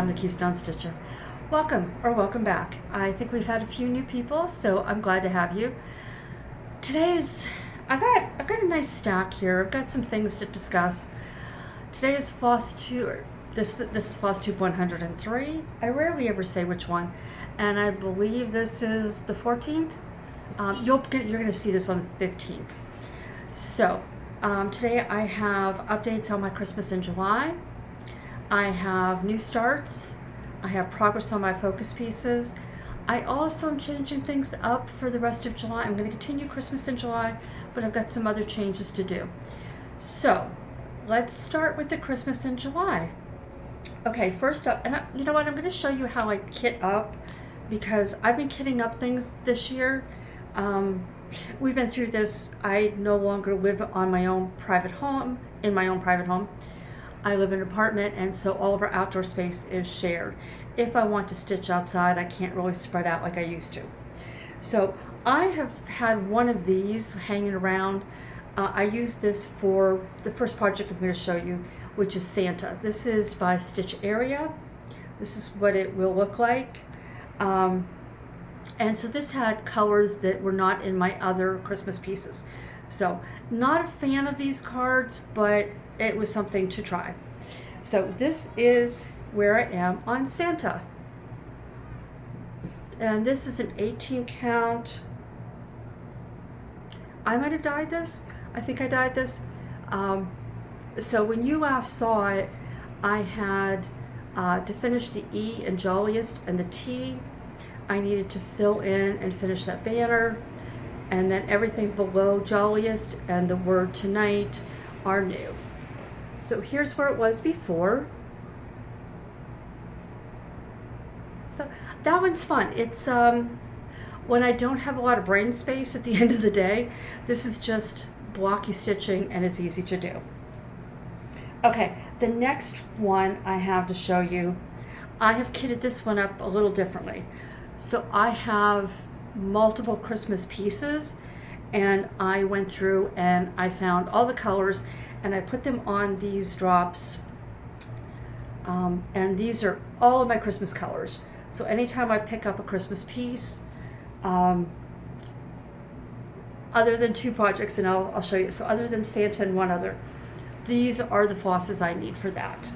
I'm the Keystone Stitcher. Welcome back. I think we've had a few new people, so I'm glad to have you. I've got a nice stack here. I've got some things to discuss. Today is Flosstube. This is Flosstube 103. I rarely ever say which one, and I believe this is the 14th. You're going to see this on the 15th. So today I have updates on my Christmas in July. I have new starts. I have progress on my focus pieces. I also am changing things up for the rest of July. I'm going to continue Christmas in July, but I've got some other changes to do. So let's start with the Christmas in July. Okay, first up, and you know what? I'm going to show you how I kit up, because I've been kitting up things this year. We've been through this. I no longer live on my own private home, I live in an apartment, and so all of our outdoor space is shared. If I want to stitch outside, I can't really spread out like I used to. So I have had one of these hanging around. I use this for the first project I'm going to show you, which is Santa. This is by Stitcharea. This is what it will look like. And so this had colors that were not in my other Christmas pieces. So not a fan of these cards, but it was something to try. So this is where I am on Santa. And this is an 18 count. I might have dyed this. I think I dyed this. So when you last saw it, I had to finish the E and Jolliest and the T. I needed to fill in and finish that banner. And then everything below Jolliest and the word tonight are new. So here's where it was before. So that one's fun. It's when I don't have a lot of brain space at the end of the day, this is just blocky stitching and it's easy to do. Okay, the next one I have to show you, I have kitted this one up a little differently. So I have multiple Christmas pieces, and I went through and I found all the colors and I put them on these drops, and these are all of my Christmas colors. So anytime I pick up a Christmas piece, other than two projects, and I'll show you, so other than Santa and one other, these are the flosses I need for that.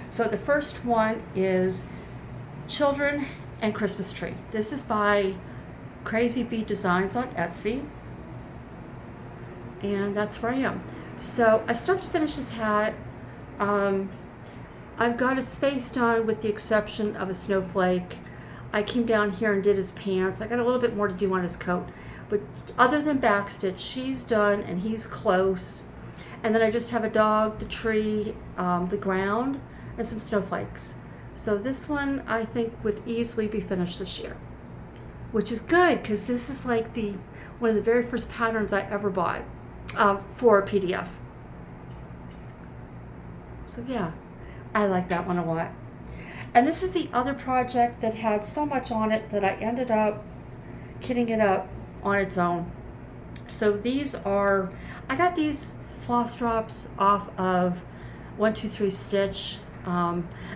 So the first one is Children and Christmas Tree. This is by Crazy Bee Designs on Etsy, and that's where I am. So I still have to finish his hat. I've got his face done with the exception of a snowflake. I came down here and did his pants. I got a little bit more to do on his coat, but other than backstitch, she's done and he's close. And then I just have a dog, the tree, the ground, and some snowflakes. So this one I think would easily be finished this year, which is good because this is like one of the very first patterns I ever bought for a PDF. So yeah, I like that one a lot. And this is the other project that had so much on it that I ended up kitting it up on its own. So these are, I got these floss drops off of 123 Stitch.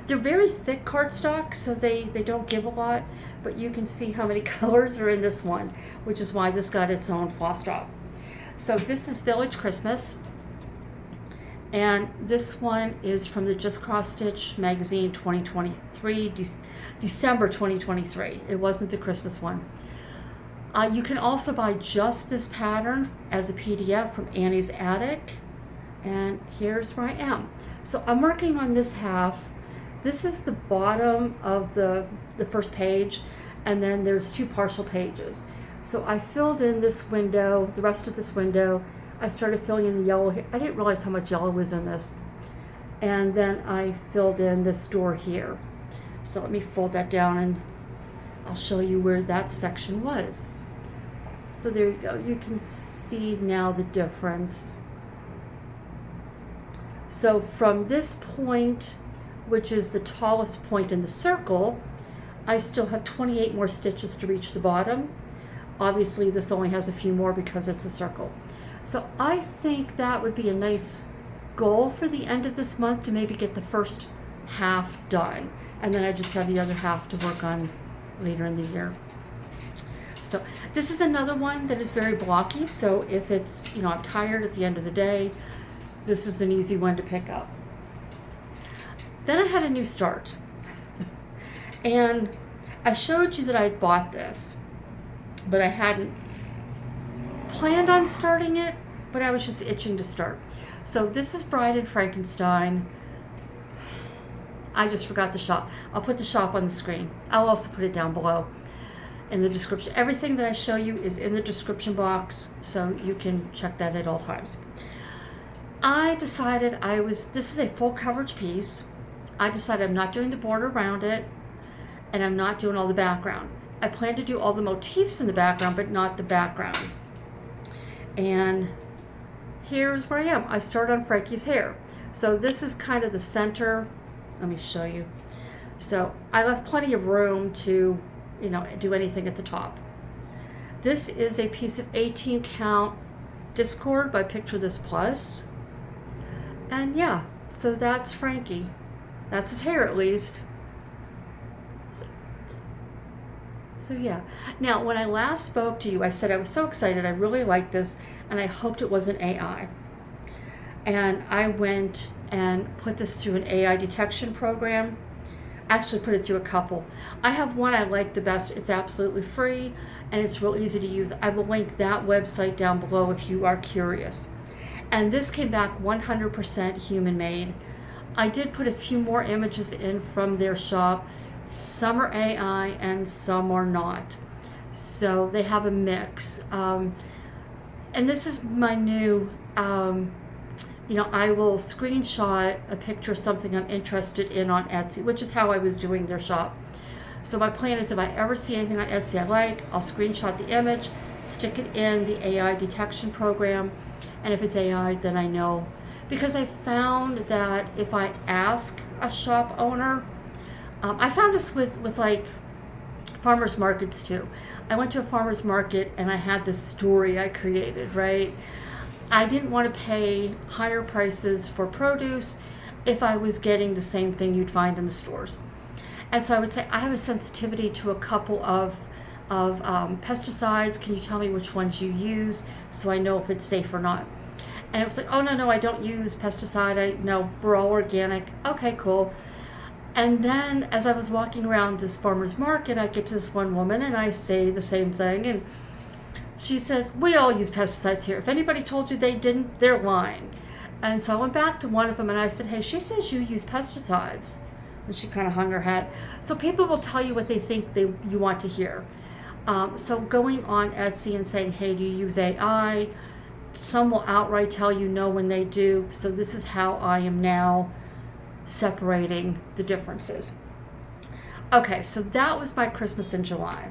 They're very thick cardstock, so they don't give a lot, but you can see how many colors are in this one, which is why this got its own floss drop. So this is Village Christmas, and this one is from the Just Cross Stitch magazine 2023, December 2023. It wasn't the Christmas one. You can also buy just this pattern as a PDF from Annie's Attic, and here's where I am. So I'm working on this half. This is the bottom of the first page, and then there's two partial pages. So I filled in this window, the rest of this window. I started filling in the yellow here. I didn't realize how much yellow was in this. And then I filled in this door here. So let me fold that down and I'll show you where that section was. So there you go. You can see now the difference. So from this point, which is the tallest point in the circle, I still have 28 more stitches to reach the bottom. Obviously this only has a few more because it's a circle. So I think that would be a nice goal for the end of this month, to maybe get the first half done. And then I just have the other half to work on later in the year. So this is another one that is very blocky. So if it's, you know, I'm tired at the end of the day, this is an easy one to pick up. Then I had a new start. And I showed you that I had bought this, but I hadn't planned on starting it, but I was just itching to start. So this is Bride and Frankenstein. I just forgot the shop. I'll put the shop on the screen. I'll also put it down below in the description. Everything that I show you is in the description box, so you can check that at all times. I decided this is a full coverage piece. I decided I'm not doing the border around it, and I'm not doing all the background. I plan to do all the motifs in the background, but not the background. And here's where I am. I started on Frankie's hair. So this is kind of the center. Let me show you. So I left plenty of room to, you know, do anything at the top. This is a piece of 18 count discord by Picture This Plus. And yeah, so that's Frankie. That's his hair at least. So yeah. Now, when I last spoke to you, I said I was so excited. I really liked this, and I hoped it wasn't AI. And I went and put this through an AI detection program. Actually put it through a couple. I have one I like the best. It's absolutely free, and it's real easy to use. I will link that website down below if you are curious. And this came back 100% human made. I did put a few more images in from their shop. Some are AI and some are not. So they have a mix. And this is my new, you know, I will screenshot a picture of something I'm interested in on Etsy, which is how I was doing their shop. So my plan is if I ever see anything on Etsy I like, I'll screenshot the image, stick it in the AI detection program. And if it's AI, then I know. Because I found that if I ask a shop owner, I found this with like farmers markets too. I went to a farmer's market and I had this story I created, right? I didn't want to pay higher prices for produce if I was getting the same thing you'd find in the stores. And so I would say, I have a sensitivity to a couple of pesticides. Can you tell me which ones you use so I know if it's safe or not? And it was like, oh, no, I don't use pesticide. No, we're all organic. Okay, cool. And then as I was walking around this farmer's market, I get to this one woman and I say the same thing. And she says, we all use pesticides here. If anybody told you they didn't, they're lying. And so I went back to one of them and I said, hey, she says you use pesticides. And she kind of hung her head. So people will tell you what they think you want to hear. So going on Etsy and saying, hey, do you use AI? Some will outright tell you no when they do. So this is how I am now separating the differences. Okay, so that was my Christmas in July.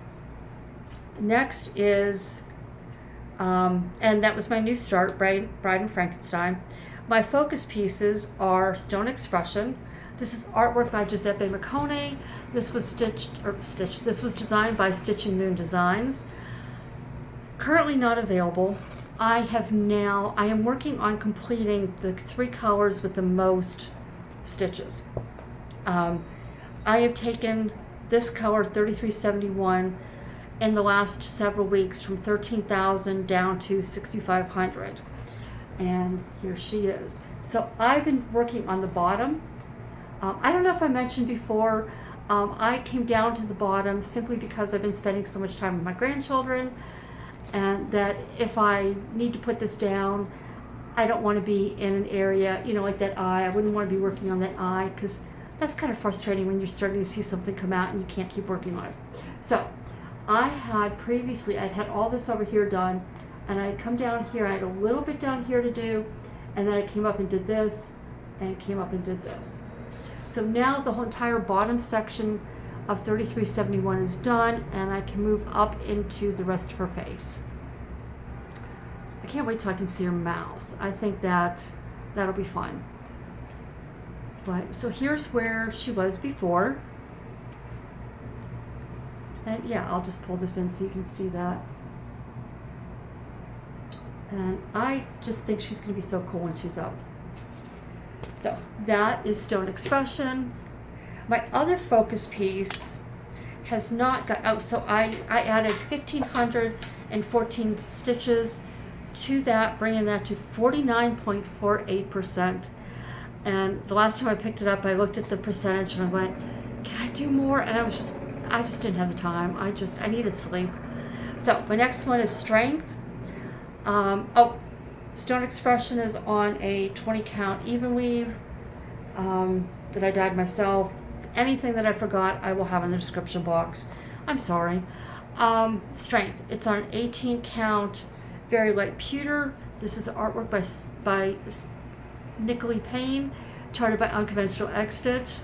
Next is, and that was my new start, Bride and Frankenstein. My focus pieces are Stone Expression. This is artwork by Guiseppi Miconi. This was this was designed by Stitching Moon Designs. Currently not available. I am working on completing the 3 colors with the most stitches. I have taken this color 3371 in the last several weeks from 13,000 down to 6,500, and here she is. So I've been working on the bottom. I don't know if I mentioned before, I came down to the bottom simply because I've been spending so much time with my grandchildren, and that if I need to put this down, I don't want to be in an area, you know, like that eye. I wouldn't want to be working on that eye because that's kind of frustrating when you're starting to see something come out and you can't keep working on it. So I had previously, I'd had all this over here done, and I'd come down here, I had a little bit down here to do, and then I came up and did this, and came up and did this. So now the whole entire bottom section of 3371 is done, and I can move up into the rest of her face. I can't wait till I can see her mouth. I think that'll be fun. But so here's where she was before. And yeah, I'll just pull this in so you can see that. And I just think she's going to be so cool when she's up. So that is Stone Expression. My other focus piece has not got, oh, so I added 1,514 stitches to that, bringing that to 49.48%. And the last time I picked it up, I looked at the percentage and I went, can I do more? And I just didn't have the time. I needed sleep. So my next one is Strength. Stone Expression is on a 20 count even weave that I dyed myself. Anything that I forgot, I will have in the description box. I'm sorry. Strength. It's on an 18 count, very light pewter. This is artwork by Nicoli Payne, charted by Unconventional Egg Stitch.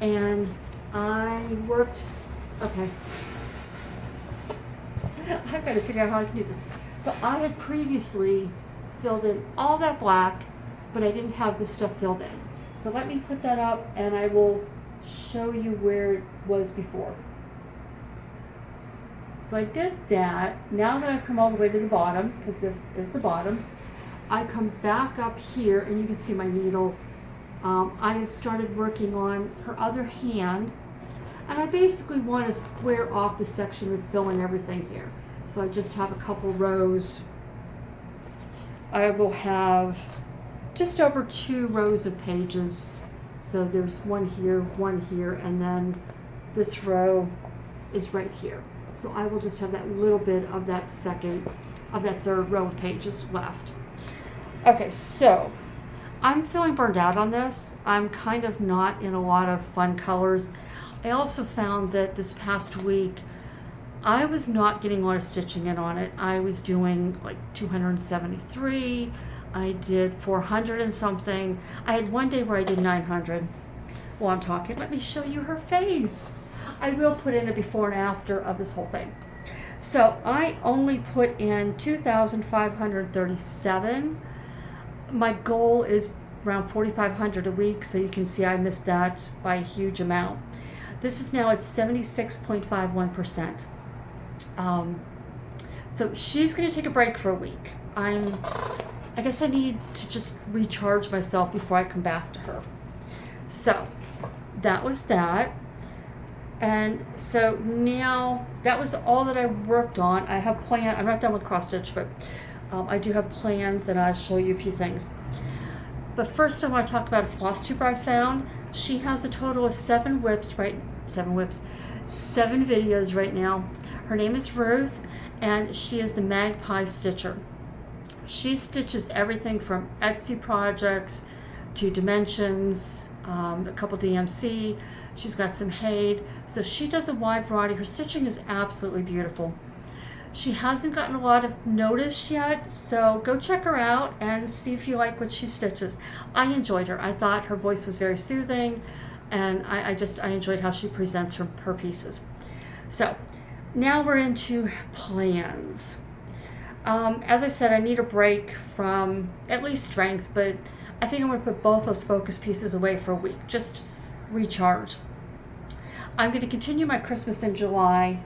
And I worked, okay. I've got to figure out how I can do this. So I had previously filled in all that black, but I didn't have this stuff filled in. So let me put that up and I will show you where it was before. So I did that. Now that I've come all the way to the bottom, because this is the bottom, I come back up here and you can see my needle. I have started working on her other hand, and I basically want to square off the section and fill in everything here. So I just have a couple rows. I will have just over 2 rows of pages. So there's one here, and then this row is right here. So I will just have that little bit of that third row of pages left. Okay, so I'm feeling burned out on this. I'm kind of not in a lot of fun colors. I also found that this past week, I was not getting a lot of stitching in on it. I was doing like 273. I did 400 and something. I had one day where I did 900. While I'm talking, let me show you her face. I will put in a before and after of this whole thing. So I only put in 2,537. My goal is around 4,500 a week, so you can see I missed that by a huge amount. This is now at 76.51%. So she's going to take a break for a week. I guess I need to just recharge myself before I come back to her. So that was that. And so now that was all that I worked on. I have plans. I'm not done with cross stitch, but I do have plans, and I'll show you a few things. But first I want to talk about a Flosstube I found. She has a total of 7 videos right now. Her name is Ruth, and she is the Magpie Stitcher. She stitches everything from Etsy projects to Dimensions, a couple DMC. She's got some Haid. So she does a wide variety. Her stitching is absolutely beautiful. She hasn't gotten a lot of notice yet, so go check her out and see if you like what she stitches. I enjoyed her. I thought her voice was very soothing, and I enjoyed how she presents her pieces. So now we're into plans. As I said, I need a break from at least Strength, but I think I'm going to put both those focus pieces away for a week. Just recharge. I'm going to continue my Christmas in July.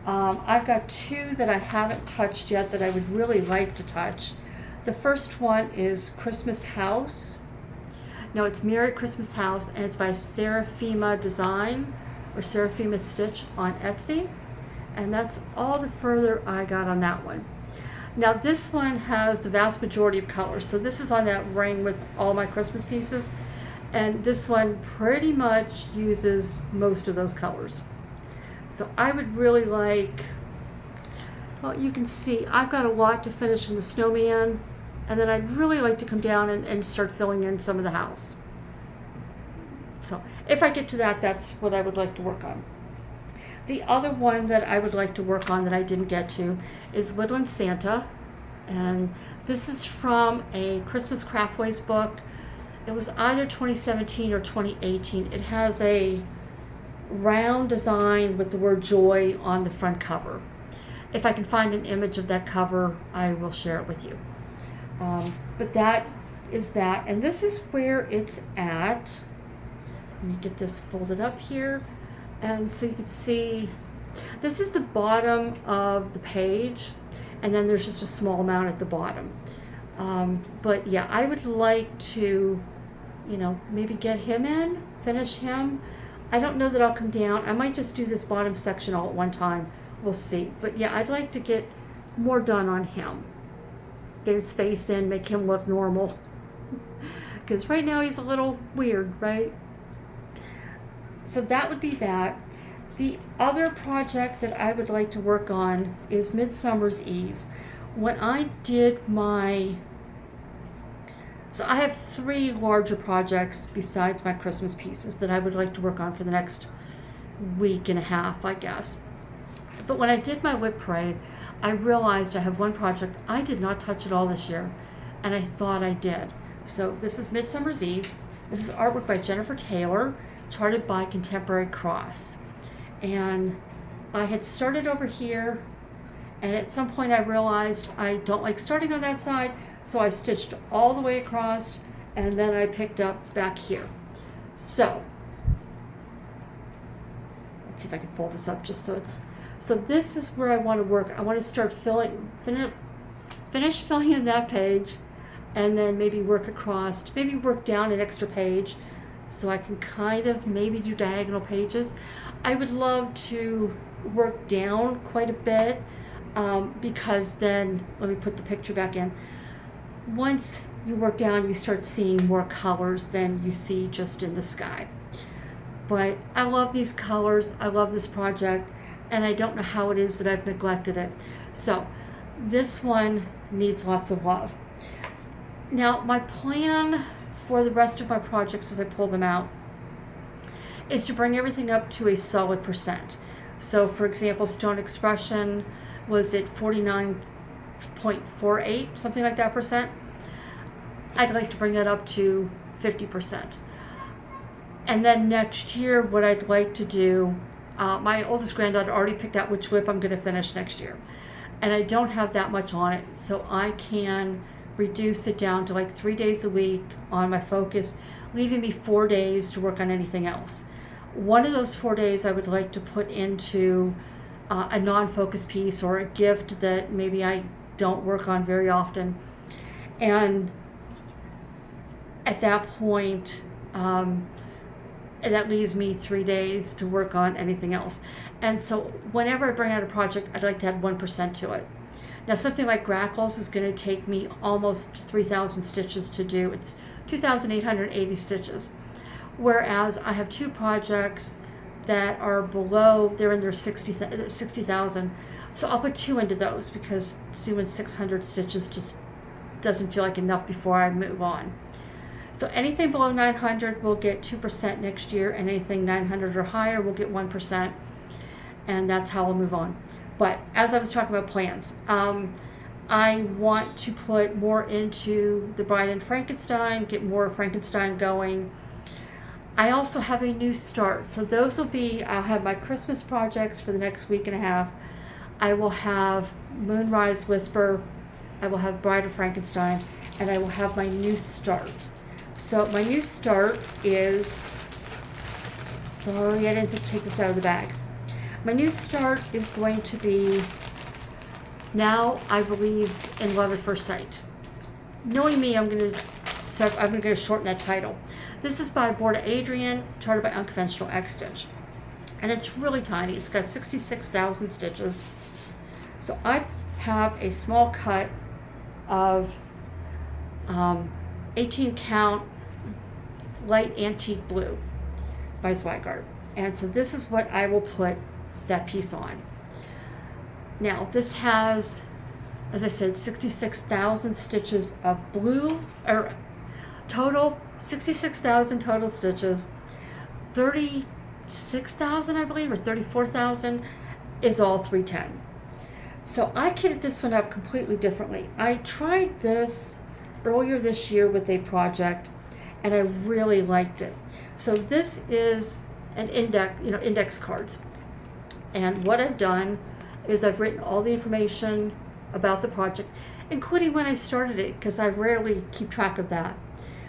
I've got 2 that I haven't touched yet that I would really like to touch. The first one is Christmas House. No, it's Merry Christmas House, and it's by Serafima Design or Serafima Stitch on Etsy. And that's all the further I got on that one. Now this one has the vast majority of colors. So this is on that ring with all my Christmas pieces. And this one pretty much uses most of those colors. So I would really like, well, you can see I've got a lot to finish in the snowman, and then I'd really like to come down and start filling in some of the house. So if I get to that, that's what I would like to work on. The other one that I would like to work on that I didn't get to is Woodland Santa, and this is from a Christmas Craftways book. It was either 2017 or 2018. It has a round design with the word joy on the front cover. If I can find an image of that cover, I will share it with you. But that is that, and this is where it's at. Let me get this folded up here, and so you can see this is the bottom of the page, and then there's just a small amount at the bottom. But yeah, I would like to you know, maybe get him in, finish him. I don't know that I'll come down. I might just do this bottom section all at one time. We'll see. But yeah, I'd like to get more done on him. Get his face in, make him look normal. Because right now he's a little weird, right? So that would be that. The other project that I would like to work on is Midsummer's Eve. When I did my... So I have 3 larger projects besides my Christmas pieces that I would like to work on for the next week and a half, I guess. But when I did my whip parade, I realized I have one project I did not touch at all this year, and I thought I did. So this is Midsummer's Eve. This is artwork by Jennifer Taylor, charted by Contemporary Cross. And I had started over here, and at some point I realized I don't like starting on that side, so I stitched all the way across, and then I picked up back here. So let's see if I can fold this up just so it's... So this is where I want to work. I want to start finish filling in that page, and then maybe work across, maybe work down an extra page, so I can kind of maybe do diagonal pages. I would love to work down quite a bit, because then, let me put the picture back in. Once you work down, you start seeing more colors than you see just in the sky. But I love these colors, I love this project, and I don't know how it is that I've neglected it. So this one needs lots of love. Now, my plan for the rest of my projects as I pull them out is to bring everything up to a solid percent. So for example, Stone Expression was at 49.48, something like that percent. I'd like to bring that up to 50%. And then next year, what I'd like to do, my oldest granddaughter already picked out which whip I'm going to finish next year. And I don't have that much on it, so I can reduce it down to like 3 days a week on my focus, leaving me 4 days to work on anything else. One of those 4 days I would like to put into a non-focus piece or a gift that maybe I don't work on very often. And at that point, that leaves me 3 days to work on anything else. And so whenever I bring out a project, I'd like to add 1% to it. Now something like Grackles is going to take me almost 3,000 stitches to do. It's 2,880 stitches. Whereas I have 2 projects that are below, they're in their 60,000. So I'll put 2 into those because doing 600 stitches just doesn't feel like enough before I move on. So anything below 900 will get 2% next year, and anything 900 or higher will get 1%. And that's how I'll move on. But as I was talking about plans, I want to put more into the Bride and Frankenstein, get more Frankenstein going. I also have a new start. So those will be, I'll have my Christmas projects for the next week and a half. I will have Moonrise Whisper, I will have Bride of Frankenstein, and I will have my new start. So my new start is, sorry I didn't take this out of the bag. My new start is going to be Now I Believe in Love at First Sight. Knowing me, I'm going to shorten that title. This is by Borda Adrian, charted by Unconventional X Stitch. And it's really tiny. It's got 66,000 stitches. So I have a small cut of 18 count light antique blue by Zweigart. And so this is what I will put that piece on. Now this has, as I said, 66,000 stitches of blue, or total 66,000 total stitches. 36,000 I believe, or 34,000 is all 310. So I kitted this one up completely differently. I tried this earlier this year with a project and I really liked it. So this is an index cards. And what I've done is I've written all the information about the project, including when I started it, because I rarely keep track of that.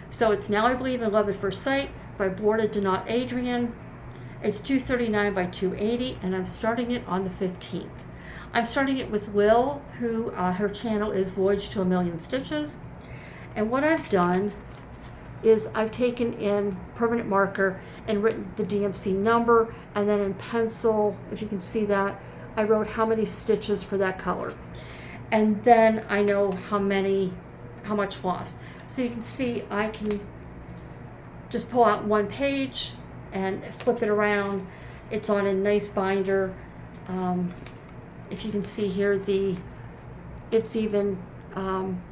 So it's Now I Believe in Love at First Sight by Borda Adrian. It's 239 by 280, and I'm starting it on the 15th. I'm starting it with Lil, who her channel is Voyage to a Million Stitches. And what I've done is I've taken in permanent marker and written the DMC number, and then in pencil, if you can see that, I wrote how many stitches for that color. And then I know how much floss. So you can see I can just pull out one page and flip it around. It's on a nice binder. If you can see here, it's even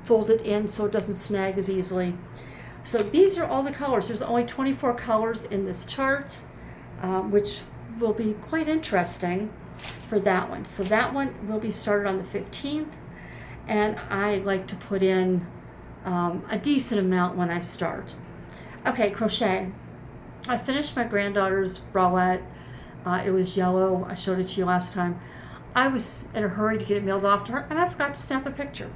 folded in so it doesn't snag as easily. So these are all the colors. There's only 24 colors in this chart, which will be quite interesting for that one. So that one will be started on the 15th, and I like to put in a decent amount when I start. Okay, crochet. I finished my granddaughter's bralette. It was yellow. I showed it to you last time. I was in a hurry to get it mailed off to her, and I forgot to snap a picture.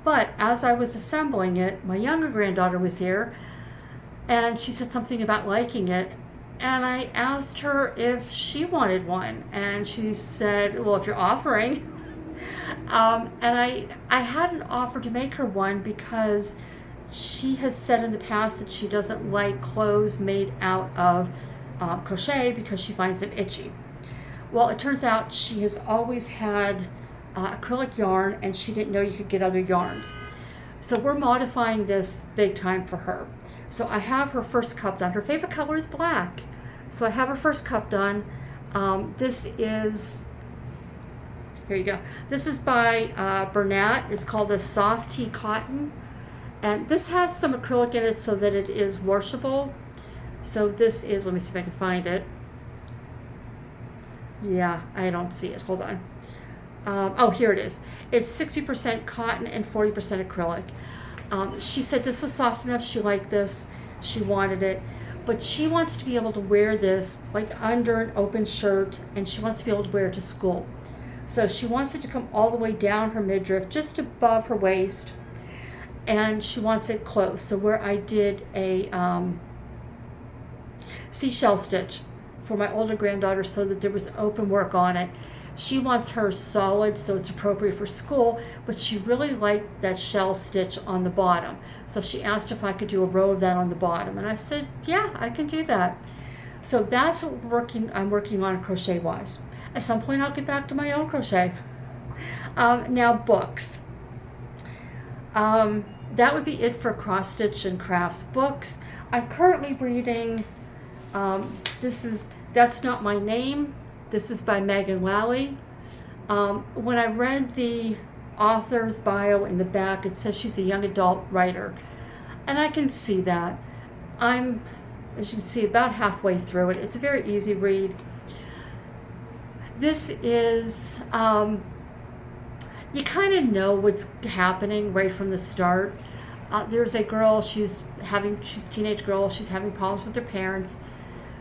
But as I was assembling it, my younger granddaughter was here, and she said something about liking it, and I asked her if she wanted one, and she said, well, if you're offering. And I hadn't offered to make her one because she has said in the past that she doesn't like clothes made out of crochet because she finds them itchy. Well, it turns out she has always had acrylic yarn, and she didn't know you could get other yarns. So we're modifying this big time for her. So I have her first cup done. Her favorite color is black. So I have her first cup done. This is, here you go. This is by Bernat. It's called a soft tea cotton. And this has some acrylic in it so that it is washable. So this is, let me see if I can find it. Yeah, I don't see it. Hold on. Oh, here it is. It's 60% cotton and 40% acrylic. She said this was soft enough. She liked this. She wanted it. But she wants to be able to wear this like under an open shirt, and she wants to be able to wear it to school. So she wants it to come all the way down her midriff, just above her waist. And she wants it close. So where I did a seashell stitch for my older granddaughter so that there was open work on it. She wants hers solid so it's appropriate for school, but she really liked that shell stitch on the bottom. So she asked if I could do a row of that on the bottom, and I said, yeah, I can do that. So that's what I'm working on crochet wise. At some point I'll get back to my own crochet. Now books. That would be it for cross stitch and crafts books. I'm currently reading, That's Not My Name. This is by Megan Lally. When I read the author's bio in the back, it says she's a young adult writer. And I can see that. I'm, as you can see, about halfway through it. It's a very easy read. This is, you kind of know what's happening right from the start. There's a girl, she's a teenage girl, she's having problems with her parents.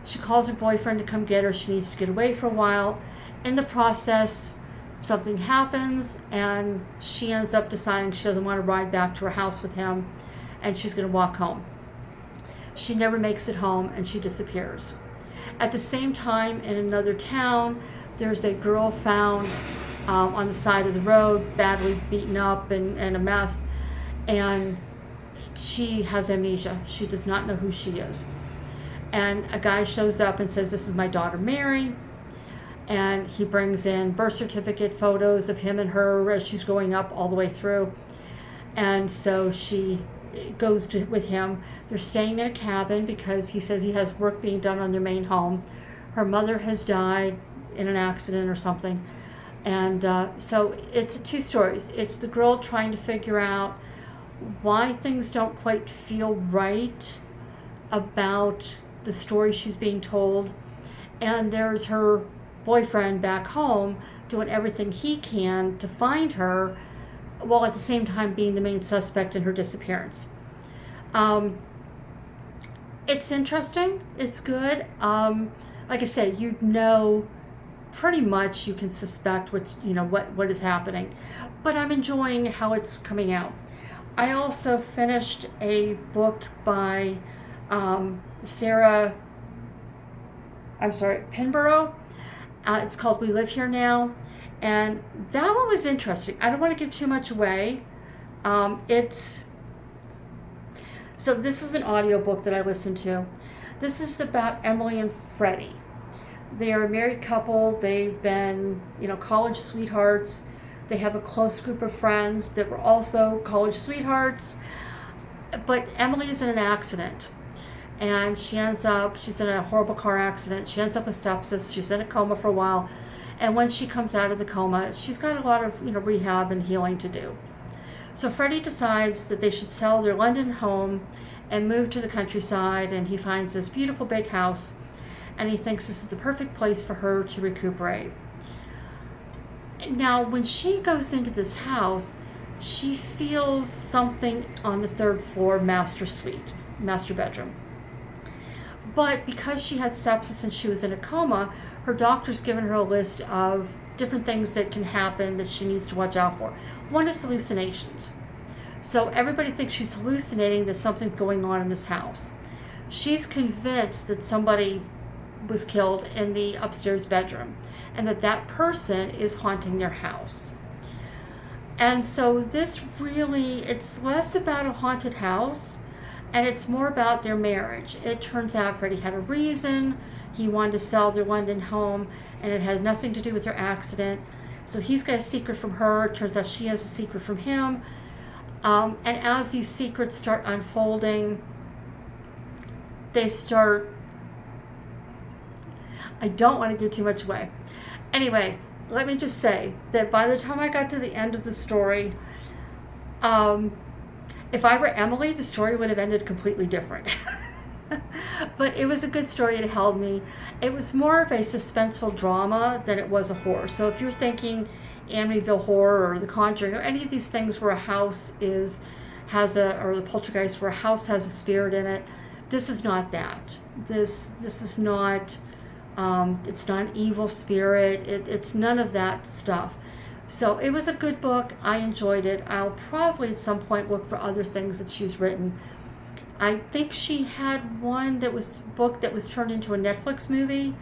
She calls her boyfriend to come get her. She needs to get away for a while. In the process, something happens, and she ends up deciding she doesn't want to ride back to her house with him, and she's going to walk home. She never makes it home, and she disappears. At the same time, in another town, there's a girl found on the side of the road, badly beaten up and a mess, and she has amnesia. She does not know who she is. And a guy shows up and says, this is my daughter Mary, and he brings in birth certificate photos of him and her as she's growing up all the way through. And so she goes with him. They're staying in a cabin because he says he has work being done on their main home. Her mother has died in an accident or something. And so it's two stories. It's the girl trying to figure out why things don't quite feel right about the story she's being told, and there's her boyfriend back home doing everything he can to find her, while at the same time being the main suspect in her disappearance. It's interesting. It's good. Like I said, you know, pretty much you can suspect what is happening, but I'm enjoying how it's coming out. I also finished a book by Pinborough. It's called We Live Here Now, and that one was interesting. I don't want to give too much away. So this was an audiobook that I listened to. This is about Emily and Freddie. They are a married couple. They've been, college sweethearts. They have a close group of friends that were also college sweethearts. But Emily is in an accident. And she's in a horrible car accident. She ends up with sepsis. She's in a coma for a while. And when she comes out of the coma, she's got a lot of, rehab and healing to do. So Freddie decides that they should sell their London home and move to the countryside, and he finds this beautiful big house, and he thinks this is the perfect place for her to recuperate. Now, when she goes into this house, she feels something on the third floor master bedroom. But because she had sepsis and she was in a coma, her doctor's given her a list of different things that can happen that she needs to watch out for. One is hallucinations. So everybody thinks she's hallucinating, that something's going on in this house. She's convinced that somebody was killed in the upstairs bedroom and that person is haunting their house. And so it's less about a haunted house and it's more about their marriage. It turns out Freddie had a reason. He wanted to sell their London home, and it has nothing to do with her accident. So he's got a secret from her. It turns out she has a secret from him. And as these secrets start unfolding, I don't want to give too much away. Anyway, let me just say that by the time I got to the end of the story, if I were Emily, the story would have ended completely different. But it was a good story. It held me. It was more of a suspenseful drama than it was a horror. So if you're thinking Amityville Horror or The Conjuring or any of these things where a house or the Poltergeist where a house has a spirit in it, this is not that. This is not. It's not an evil spirit. It's none of that stuff. So it was a good book. I enjoyed it. I'll probably at some point look for other things that she's written. I think she had one book that was turned into a Netflix movie.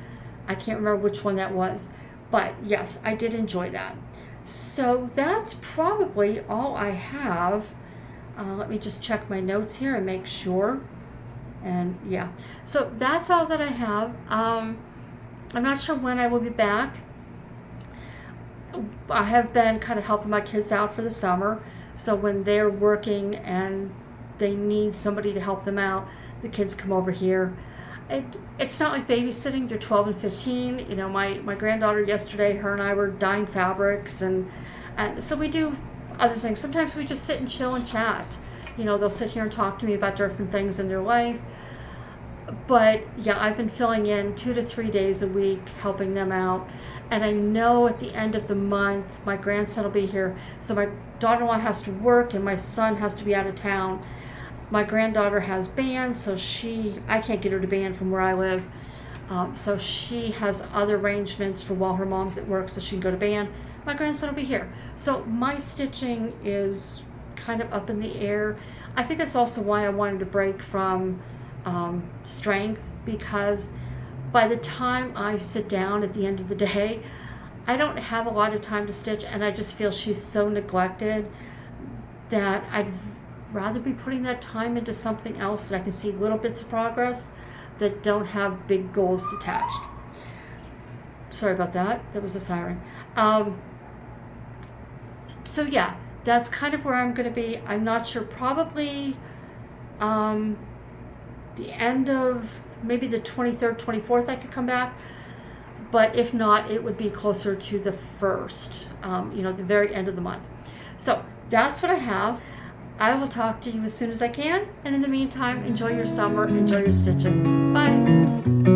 I can't remember which one that was. But yes, I did enjoy that. So that's probably all I have. Let me just check my notes here and make sure. And yeah, so that's all that I have. I'm not sure when I will be back. I have been kind of helping my kids out for the summer. So when they're working and they need somebody to help them out, the kids come over here. It's not like babysitting. They're 12 and 15. My granddaughter yesterday, her and I were dyeing fabrics, and so we do other things. Sometimes we just sit and chill and chat. They'll sit here and talk to me about different things in their life. But yeah, I've been filling in 2 to 3 days a week, helping them out. And I know at the end of the month, my grandson will be here. So my daughter-in-law has to work and my son has to be out of town. My granddaughter has band, so I can't get her to band from where I live. So she has other arrangements for while her mom's at work so she can go to band. My grandson will be here. So my stitching is kind of up in the air. I think that's also why I wanted to break from strength, because by the time I sit down at the end of the day, I don't have a lot of time to stitch, and I just feel she's so neglected that I'd rather be putting that time into something else that I can see little bits of progress that don't have big goals attached. Sorry about that. That was a siren. So yeah, that's kind of where I'm going to be. I'm not sure. Probably the end of maybe the 23rd, 24th I could come back. But if not, it would be closer to the 1st, the very end of the month. So that's what I have. I will talk to you as soon as I can. And in the meantime, enjoy your summer, enjoy your stitching. Bye.